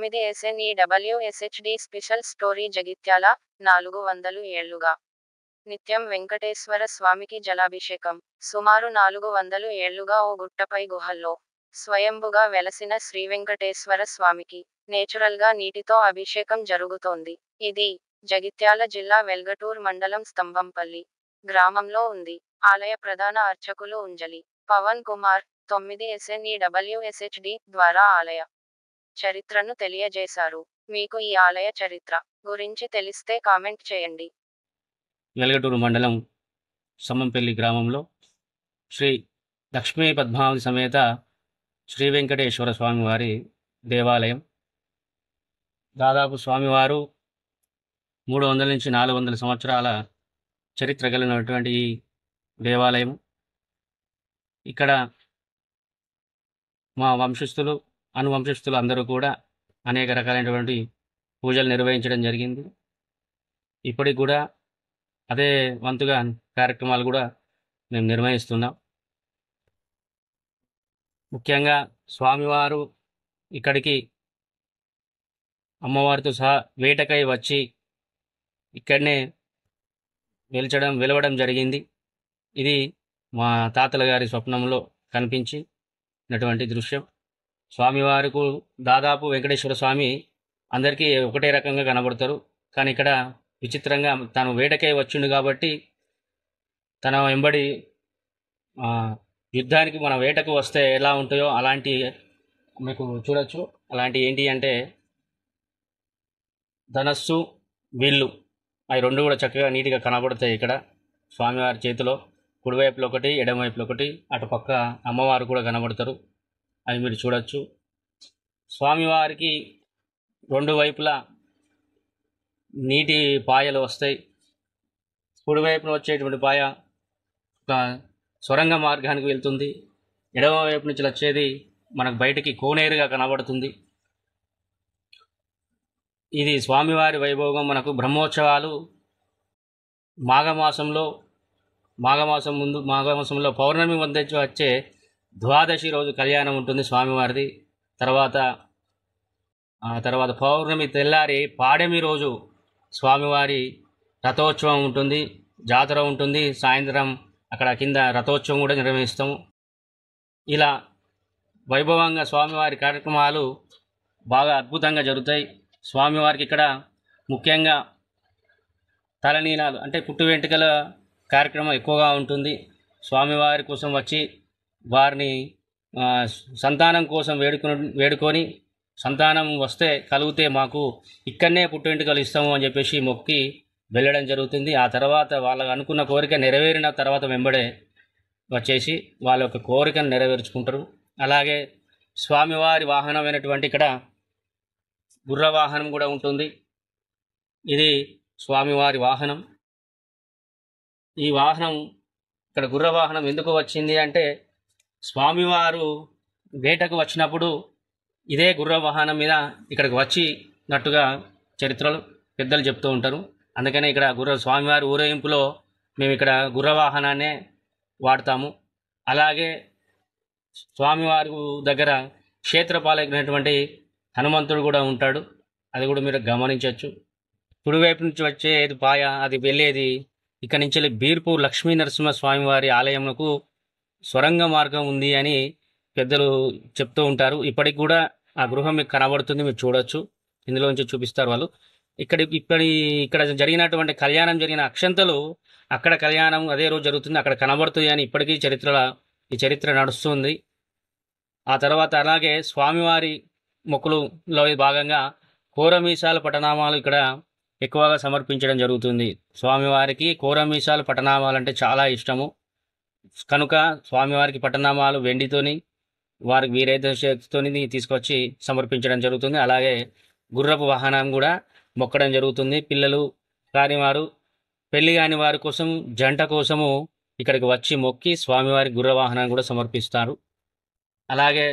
9 SNEWSHD special story Jagtial 400 ఏళ్లుగా నిత్యం వెంకటేశ్వర స్వామికి జలాభిషేకం. సుమారు 400 ఏళ్లుగా ఓ గుట్టపై గుహల్లో స్వయంభుగా వెలసిన శ్రీవెంకటేశ్వర స్వామికి నేచురల్గా నీటితో అభిషేకం జరుగుతోంది. ఇది జగిత్యాల జిల్లా వెల్గటూర్ మండలం స్తంభంపల్లి గ్రామంలో ఉంది. ఆలయ ప్రధాన అర్చకులు ఉంజలి పవన్ కుమార్ 9 SNEWSHD ద్వారా ఆలయ చరిత్రను తెలియజేశారు. మీకు ఈ ఆలయ చరిత్ర గురించి తెలిస్తే కామెంట్ చేయండి. వెల్గటూరు మండలం స్తంభంపల్లి గ్రామంలో శ్రీ లక్ష్మీ పద్మావతి సమేత శ్రీ వెంకటేశ్వర స్వామివారి దేవాలయం. దాదాపు స్వామివారు 300 నుంచి 400 సంవత్సరాల చరిత్ర కలిగినటువంటి ఈ దేవాలయం. ఇక్కడ మా వంశస్థులు అనువంశస్థులు అందరూ కూడా అనేక రకాలైనటువంటి పూజలు నిర్వహించడం జరిగింది. ఇప్పటికి కూడా అదే వంతుగా కార్యక్రమాలు కూడా మేము నిర్వహిస్తున్నాం. ముఖ్యంగా స్వామివారు ఇక్కడికి అమ్మవారితో సహా వేటకై వచ్చి ఇక్కడనే వెలవడం జరిగింది. ఇది మా తాతల గారి స్వప్నంలో కనిపించినటువంటి దృశ్యం. స్వామివారికి దాదాపు వెంకటేశ్వర స్వామి అందరికీ ఒకటే రకంగా కనబడతారు. కానీ ఇక్కడ విచిత్రంగా తను వేటకై వచ్చిండు కాబట్టి తన వెంబడి యుద్ధానికి మన వేటకు వస్తే ఎలా ఉంటాయో అలాంటి మీకు చూడొచ్చు. అలాంటి ఏంటి అంటే ధనస్సు, విల్లు, అవి రెండు కూడా చక్కగా నీట్గా కనబడతాయి. ఇక్కడ స్వామివారి చేతిలో కుడివైపులో ఒకటి, ఎడమవైపులో ఒకటి, అటుపక్క అమ్మవారు కూడా కనబడతారు. అవి మీరు చూడొచ్చు. స్వామివారికి రెండు వైపులా నీటి పాయలు వస్తాయి. కుడివైపున వచ్చేటువంటి పాయ ఒక సొరంగ మార్గానికి వెళ్తుంది. ఎడమ వైపు నుంచి వచ్చేది మనకు బయటికి కోనేరుగా కనబడుతుంది. ఇది స్వామివారి వైభోగం. మనకు బ్రహ్మోత్సవాలు మాఘమాసంలో పౌర్ణమి వద్ద వచ్చే ద్వాదశి రోజు కళ్యాణం ఉంటుంది స్వామివారిది. తర్వాత పౌర్ణమి తెల్లారి పాడెమి రోజు స్వామివారి రథోత్సవం ఉంటుంది, జాతర ఉంటుంది. సాయంత్రం అక్కడ కింద రథోత్సవం కూడా నిర్వహిస్తాము. ఇలా వైభవంగా స్వామివారి కార్యక్రమాలు బాగా అద్భుతంగా జరుగుతాయి. స్వామివారికి ఇక్కడ ముఖ్యంగా తలనీలాలు అంటే పుట్టు వెంట్రుకల కార్యక్రమం ఎక్కువగా ఉంటుంది. స్వామివారి కోసం వచ్చి వారిని సంతానం కోసం వేడుకొని సంతానం వస్తే కలిగితే మాకు ఇక్కడనే పుట్టు వెంట్రుకలు ఇస్తాము అని చెప్పేసి మొక్కి వెళ్ళడం జరుగుతుంది. ఆ తర్వాత వాళ్ళకు అనుకున్న కోరిక నెరవేరిన తర్వాత వెంబడే వచ్చేసి వాళ్ళ యొక్క కోరికను నెరవేర్చుకుంటారు. అలాగే స్వామివారి వాహనమైనటువంటి ఇక్కడ గుర్ర వాహనం కూడా ఉంటుంది. ఇది స్వామివారి వాహనం. ఈ వాహనం ఇక్కడ గుర్ర వాహనం ఎందుకు వచ్చింది అంటే స్వామివారు వేటకు వచ్చినప్పుడు ఇదే గుర్ర వాహనం మీద ఇక్కడికి వచ్చినట్టుగా చరిత్రలు పెద్దలు చెప్తూ ఉంటారు. అందుకనే ఇక్కడ స్వామివారి ఊరేగింపులో మేము ఇక్కడ గుర్ర వాహనాన్నే వాడతాము. అలాగే స్వామివారి దగ్గర క్షేత్రపాలకుడైనటువంటి హనుమంతుడు కూడా ఉంటాడు. అది కూడా మీరు గమనించవచ్చు. కుడివైపు నుంచి వచ్చేది పాయ, అది వెళ్ళేది ఇక్కడ నుంచి బీర్పూర్ లక్ష్మీ నరసింహ స్వామివారి ఆలయంకు సొరంగ మార్గం ఉంది అని పెద్దలు చెప్తూ ఉంటారు. ఇప్పటికి కూడా ఆ గృహం మీకు కనబడుతుంది, మీరు చూడొచ్చు. ఇందులో నుంచి చూపిస్తారు వాళ్ళు. ఇక్కడ జరిగినటువంటి కళ్యాణం జరిగిన అక్షంతలు అక్కడ కళ్యాణం అదే రోజు జరుగుతుంది, అక్కడ కనబడుతుంది అని ఇప్పటికీ ఈ చరిత్ర నడుస్తుంది. ఆ తర్వాత అలాగే స్వామివారి మొక్కులలో భాగంగా కోరమీసాల పటనామాలు ఇక్కడ ఎక్కువగా సమర్పించడం జరుగుతుంది. స్వామివారికి కోరమీసాలు పటనామాలు అంటే చాలా ఇష్టము కనుక స్వామివారికి పటనామాలు వెండితోని వారికి వీరైతే శక్తితోని తీసుకొచ్చి సమర్పించడం జరుగుతుంది. అలాగే గుర్రపు వాహనం కూడా మొక్కడం జరుగుతుంది. పిల్లలు కాని వారు, పెళ్లి కాని వారి కోసం, జంట కోసము ఇక్కడికి వచ్చి మొక్కి స్వామివారి గుర్ర వాహనాన్ని కూడా సమర్పిస్తారు. అలాగే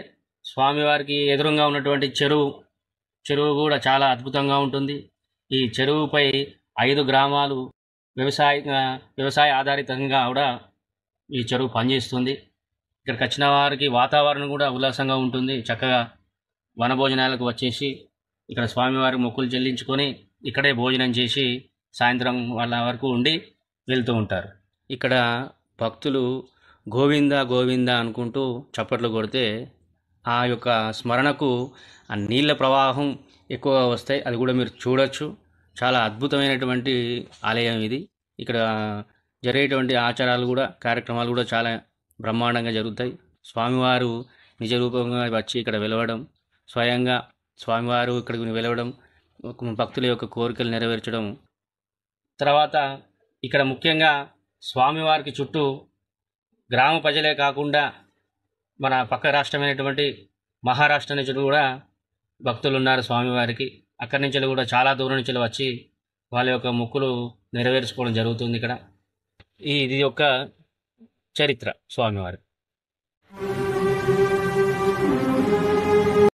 స్వామివారికి ఎదురుగా ఉన్నటువంటి చెరువు కూడా చాలా అద్భుతంగా ఉంటుంది. ఈ చెరువుపై 5 గ్రామాలు వ్యవసాయ ఆధారితంగా కూడా ఈ చెరువు పనిచేస్తుంది. ఇక్కడికి వచ్చిన వారికి వాతావరణం కూడా ఉల్లాసంగా ఉంటుంది. చక్కగా వనభోజనాలకు వచ్చేసి ఇక్కడ స్వామివారి మొక్కులు చెల్లించుకొని ఇక్కడే భోజనం చేసి సాయంత్రం వాళ్ళ వరకు ఉండి వెళ్తూ ఉంటారు. ఇక్కడ భక్తులు గోవింద గోవింద అనుకుంటూ చప్పట్లు కొడితే ఆ యొక్క స్మరణకు ఆ నీళ్ళ ప్రవాహం ఎక్కువగా వస్తాయి. అది కూడా మీరు చూడొచ్చు. చాలా అద్భుతమైనటువంటి ఆలయం ఇది. ఇక్కడ జరిగేటువంటి ఆచారాలు కూడా, కార్యక్రమాలు కూడా చాలా బ్రహ్మాండంగా జరుగుతాయి. స్వామివారు నిజ రూపంగా వచ్చి ఇక్కడ వెలవడం, స్వయంగా స్వామివారు ఇక్కడికి వెలవడం, భక్తుల యొక్క కోరికలు నెరవేర్చడం. తర్వాత ఇక్కడ ముఖ్యంగా స్వామివారికి చుట్టూ గ్రామ ప్రజలే కాకుండా మన పక్క రాష్ట్రమైనటువంటి మహారాష్ట్ర నుంచి కూడా భక్తులు ఉన్నారు స్వామివారికి. అక్కడి నుంచి కూడా చాలా దూరం నుంచి వచ్చి వాళ్ళ యొక్క మొక్కులు నెరవేర్చుకోవడం జరుగుతుంది ఇక్కడ. ఇది యొక్క చరిత్ర స్వామివారి.